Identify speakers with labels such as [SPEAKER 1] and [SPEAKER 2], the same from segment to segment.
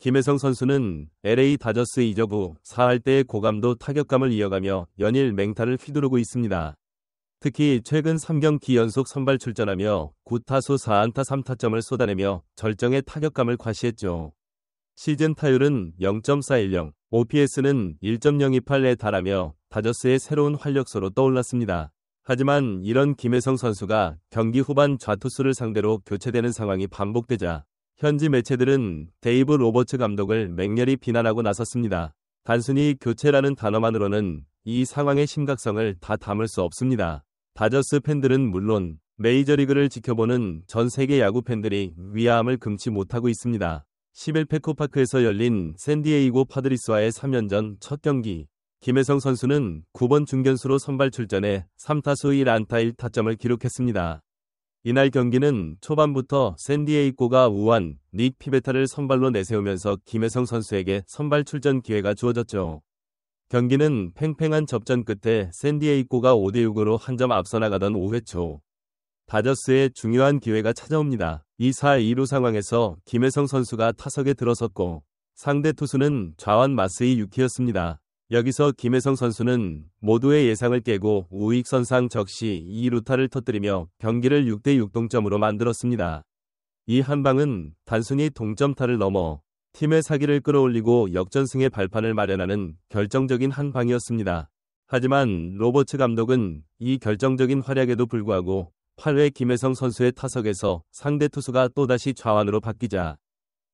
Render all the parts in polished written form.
[SPEAKER 1] 김혜성 선수는 LA 다저스 이적 후 4할 때의 고감도 타격감을 이어가며 연일 맹타를 휘두르고 있습니다. 특히 최근 3경기 연속 선발 출전하며 9타수 4안타 3타점을 쏟아내며 절정의 타격감을 과시했죠. 시즌 타율은 0.410, OPS는 1.028에 달하며 다저스의 새로운 활력소로 떠올랐습니다. 하지만 이런 김혜성 선수가 경기 후반 좌투수를 상대로 교체되는 상황이 반복되자 현지 매체들은 데이브 로버츠 감독을 맹렬히 비난하고 나섰습니다. 단순히 교체라는 단어만으로는 이 상황의 심각성을 다 담을 수 없습니다. 다저스 팬들은 물론 메이저리그를 지켜보는 전 세계 야구 팬들이 위화함을 금치 못하고 있습니다. 10일 페코파크에서 열린 샌디에이고 파드리스와의 3연전 첫 경기. 김혜성 선수는 9번 중견수로 선발 출전해 3타수 1안타 1타점을 기록했습니다. 이날 경기는 초반부터 샌디에이고가 우완, 닉 피베타를 선발로 내세우면서 김혜성 선수에게 선발 출전 기회가 주어졌죠. 경기는 팽팽한 접전 끝에 샌디에이고가 5대6으로 한 점 앞서 나가던 5회 초. 다저스의 중요한 기회가 찾아옵니다. 2사 2루 상황에서 김혜성 선수가 타석에 들어섰고 상대 투수는 좌완 마스이 유키였습니다. 여기서 김혜성 선수는 모두의 예상을 깨고 우익선상 적시 2루타를 터뜨리며 경기를 6대6 동점으로 만들었습니다. 이 한방은 단순히 동점타를 넘어 팀의 사기를 끌어올리고 역전승의 발판을 마련하는 결정적인 한방이었습니다. 하지만 로버츠 감독은 이 결정적인 활약에도 불구하고 8회 김혜성 선수의 타석에서 상대 투수가 또다시 좌완으로 바뀌자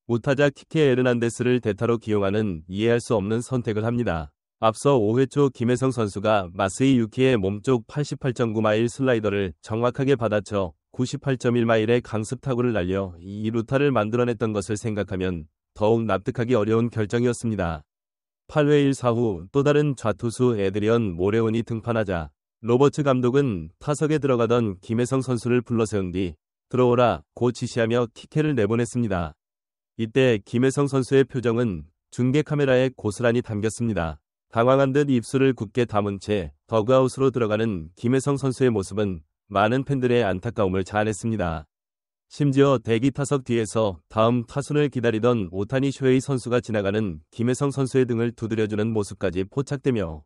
[SPEAKER 1] 우타자 키케 에르난데스를 대타로 기용하는 이해할 수 없는 선택을 합니다. 앞서 5회 초 김혜성 선수가 마스이 유키의 몸쪽 88.9마일 슬라이더를 정확하게 받아쳐 98.1마일의 강습 타구를 날려 2루타를 만들어냈던 것을 생각하면 더욱 납득하기 어려운 결정이었습니다. 8회 1사 후 또 다른 좌투수 에드리언 모레온이 등판하자 로버츠 감독은 타석에 들어가던 김혜성 선수를 불러세운 뒤 들어오라 고 지시하며 키케를 내보냈습니다. 이때 김혜성 선수의 표정은 중계 카메라에 고스란히 담겼습니다. 당황한 듯 입술을 굳게 다문 채 더그아웃으로 들어가는 김혜성 선수의 모습은 많은 팬들의 안타까움을 자아냈습니다. 심지어 대기 타석 뒤에서 다음 타순을 기다리던 오타니 쇼헤이 선수가 지나가는 김혜성 선수의 등을 두드려주는 모습까지 포착되며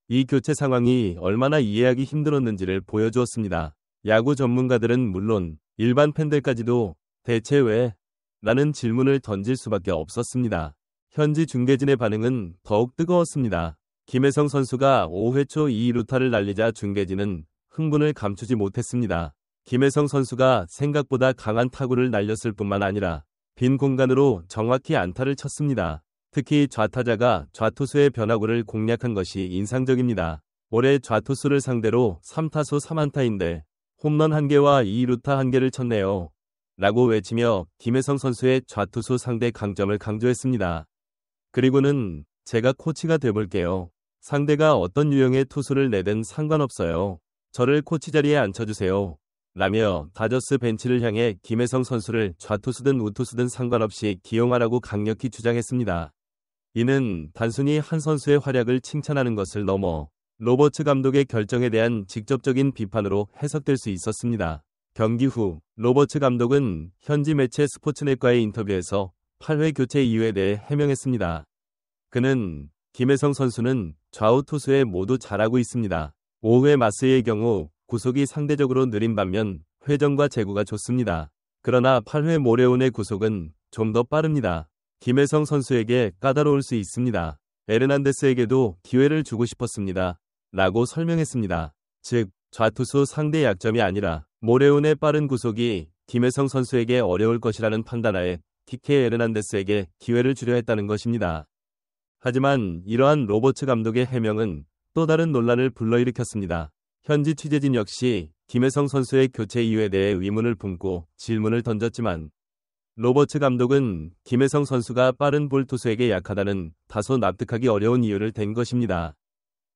[SPEAKER 1] 이 교체 상황이 얼마나 이해하기 힘들었는지를 보여주었습니다. 야구 전문가들은 물론 일반 팬들까지도 대체 왜? 라는 질문을 던질 수밖에 없었습니다. 현지 중계진의 반응은 더욱 뜨거웠습니다. 김혜성 선수가 5회 초 2루타를 날리자 중계진은 흥분을 감추지 못했습니다. 김혜성 선수가 생각보다 강한 타구를 날렸을 뿐만 아니라 빈 공간으로 정확히 안타를 쳤습니다. 특히 좌타자가 좌투수의 변화구를 공략한 것이 인상적입니다. 올해 좌투수를 상대로 3타수 3안타인데 홈런 1개와 2루타 1개를 쳤네요. 라고 외치며 김혜성 선수의 좌투수 상대 강점을 강조했습니다. 그리고는 제가 코치가 돼볼게요. 상대가 어떤 유형의 투수를 내든 상관없어요. 저를 코치 자리에 앉혀주세요. 라며 다저스 벤치를 향해 김혜성 선수를 좌투수든 우투수든 상관없이 기용하라고 강력히 주장했습니다. 이는 단순히 한 선수의 활약을 칭찬하는 것을 넘어 로버츠 감독의 결정에 대한 직접적인 비판으로 해석될 수 있었습니다. 경기 후 로버츠 감독은 현지 매체 스포츠넷과의 인터뷰에서 8회 교체 이유에 대해 해명했습니다. 그는 김혜성 선수는 좌우 투수에 모두 잘하고 있습니다. 5회 마스의 경우 구속이 상대적으로 느린 반면 회전과 제구가 좋습니다. 그러나 8회 모레온의 구속은 좀 더 빠릅니다. 김혜성 선수에게 까다로울 수 있습니다. 에르난데스에게도 기회를 주고 싶었습니다. 라고 설명했습니다. 즉, 좌투수 상대 약점이 아니라 모레온의 빠른 구속이 김혜성 선수에게 어려울 것이라는 판단하에 키케 에르난데스에게 기회를 주려 했다는 것입니다. 하지만 이러한 로버츠 감독의 해명은 또 다른 논란을 불러일으켰습니다. 현지 취재진 역시 김혜성 선수의 교체 이유에 대해 의문을 품고 질문을 던졌지만 로버츠 감독은 김혜성 선수가 빠른 볼 투수에게 약하다는 다소 납득하기 어려운 이유를 댄 것입니다.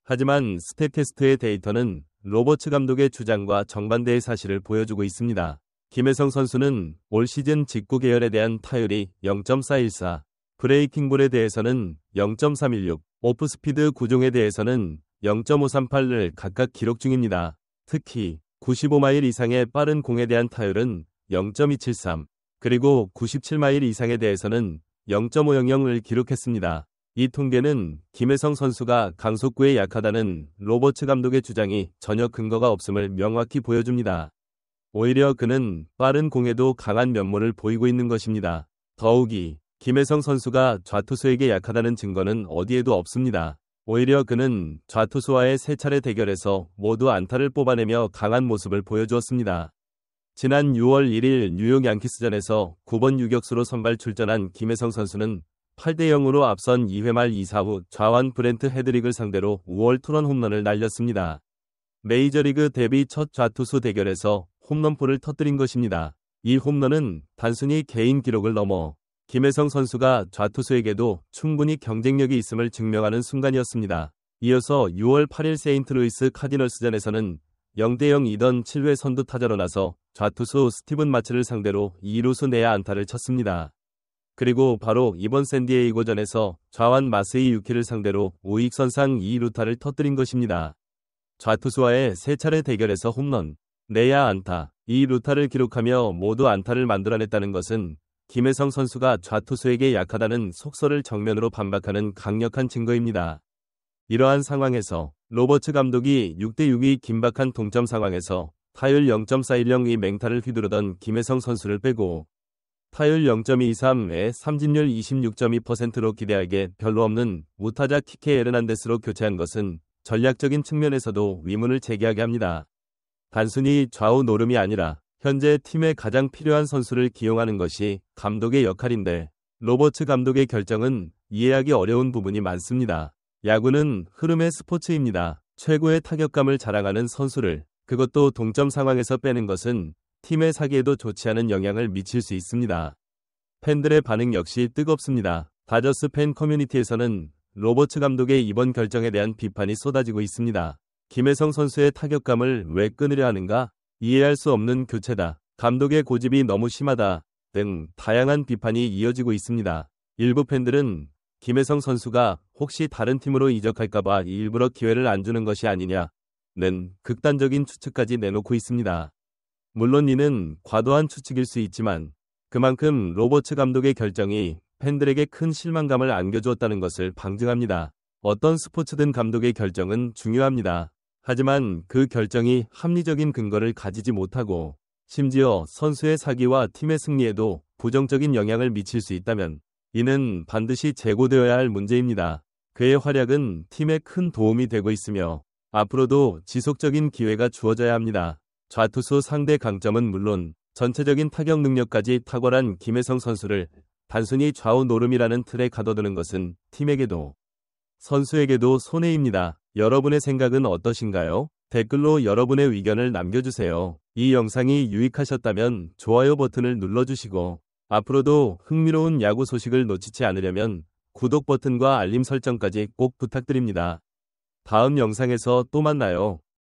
[SPEAKER 1] 하지만 스태캐스트의 데이터는 로버츠 감독의 주장과 정반대의 사실을 보여주고 있습니다. 김혜성 선수는 올 시즌 직구 계열에 대한 타율이 0.414, 브레이킹볼에 대해서는 0.316, 오프스피드 구종에 대해서는 0.538을 각각 기록 중입니다. 특히 95마일 이상의 빠른 공에 대한 타율은 0.273, 그리고 97마일 이상에 대해서는 0.500을 기록했습니다. 이 통계는 김혜성 선수가 강속구에 약하다는 로버츠 감독의 주장이 전혀 근거가 없음을 명확히 보여줍니다. 오히려 그는 빠른 공에도 강한 면모를 보이고 있는 것입니다. 더욱이 김혜성 선수가 좌투수에게 약하다는 증거는 어디에도 없습니다. 오히려 그는 좌투수와의 3차례 대결에서 모두 안타를 뽑아내며 강한 모습을 보여주었습니다. 지난 6월 1일 뉴욕 양키스전에서 9번 유격수로 선발 출전한 김혜성 선수는 8대0으로 앞선 2회 말 2사 후 좌완 브렌트 헤드릭을 상대로 5월 투런 홈런을 날렸습니다. 메이저리그 데뷔 첫 좌투수 대결에서 홈런포를 터뜨린 것입니다. 이 홈런은 단순히 개인 기록을 넘어 김혜성 선수가 좌투수에게도 충분히 경쟁력이 있음을 증명하는 순간이었습니다. 이어서 6월 8일 세인트루이스 카디널스전에서는 0대0이던 7회 선두 타자로 나서 좌투수 스티븐 마츠를 상대로 2루수 내야 안타를 쳤습니다. 그리고 바로 이번 샌디에이고전에서 좌완 마스이 유키를 상대로 우익선상 2루타를 터뜨린 것입니다. 좌투수와의 3차례 대결에서 홈런, 내야 안타, 2루타를 기록하며 모두 안타를 만들어냈다는 것은 김혜성 선수가 좌투수에게 약하다는 속설을 정면으로 반박하는 강력한 증거입니다. 이러한 상황에서 로버츠 감독이 6대6이 긴박한 동점 상황에서 타율 0.410의 맹타를 휘두르던 김혜성 선수를 빼고 타율 0.23에 삼진율 26.2%로 기대하기에 별로 없는 무타자 키케 에르난데스로 교체한 것은 전략적인 측면에서도 의문을 제기하게 합니다. 단순히 좌우 노름이 아니라 현재 팀에 가장 필요한 선수를 기용하는 것이 감독의 역할인데 로버츠 감독의 결정은 이해하기 어려운 부분이 많습니다. 야구는 흐름의 스포츠입니다. 최고의 타격감을 자랑하는 선수를 그것도 동점 상황에서 빼는 것은 팀의 사기에도 좋지 않은 영향을 미칠 수 있습니다. 팬들의 반응 역시 뜨겁습니다. 다저스 팬 커뮤니티에서는 로버츠 감독의 이번 결정에 대한 비판이 쏟아지고 있습니다. 김혜성 선수의 타격감을 왜 끊으려 하는가? 이해할 수 없는 교체다. 감독의 고집이 너무 심하다. 등 다양한 비판이 이어지고 있습니다. 일부 팬들은 김혜성 선수가 혹시 다른 팀으로 이적할까봐 일부러 기회를 안 주는 것이 아니냐는 극단적인 추측까지 내놓고 있습니다. 물론 이는 과도한 추측일 수 있지만 그만큼 로버츠 감독의 결정이 팬들에게 큰 실망감을 안겨주었다는 것을 방증합니다. 어떤 스포츠든 감독의 결정은 중요합니다. 하지만 그 결정이 합리적인 근거를 가지지 못하고 심지어 선수의 사기와 팀의 승리에도 부정적인 영향을 미칠 수 있다면 이는 반드시 재고되어야 할 문제입니다. 그의 활약은 팀에 큰 도움이 되고 있으며 앞으로도 지속적인 기회가 주어져야 합니다. 좌투수 상대 강점은 물론 전체적인 타격 능력까지 탁월한 김혜성 선수를 단순히 좌우 노름이라는 틀에 가둬두는 것은 팀에게도 선수에게도 손해입니다. 여러분의 생각은 어떠신가요? 댓글로 여러분의 의견을 남겨주세요. 이 영상이 유익하셨다면 좋아요 버튼을 눌러주시고 앞으로도 흥미로운 야구 소식을 놓치지 않으려면 구독 버튼과 알림 설정까지 꼭 부탁드립니다. 다음 영상에서 또 만나요.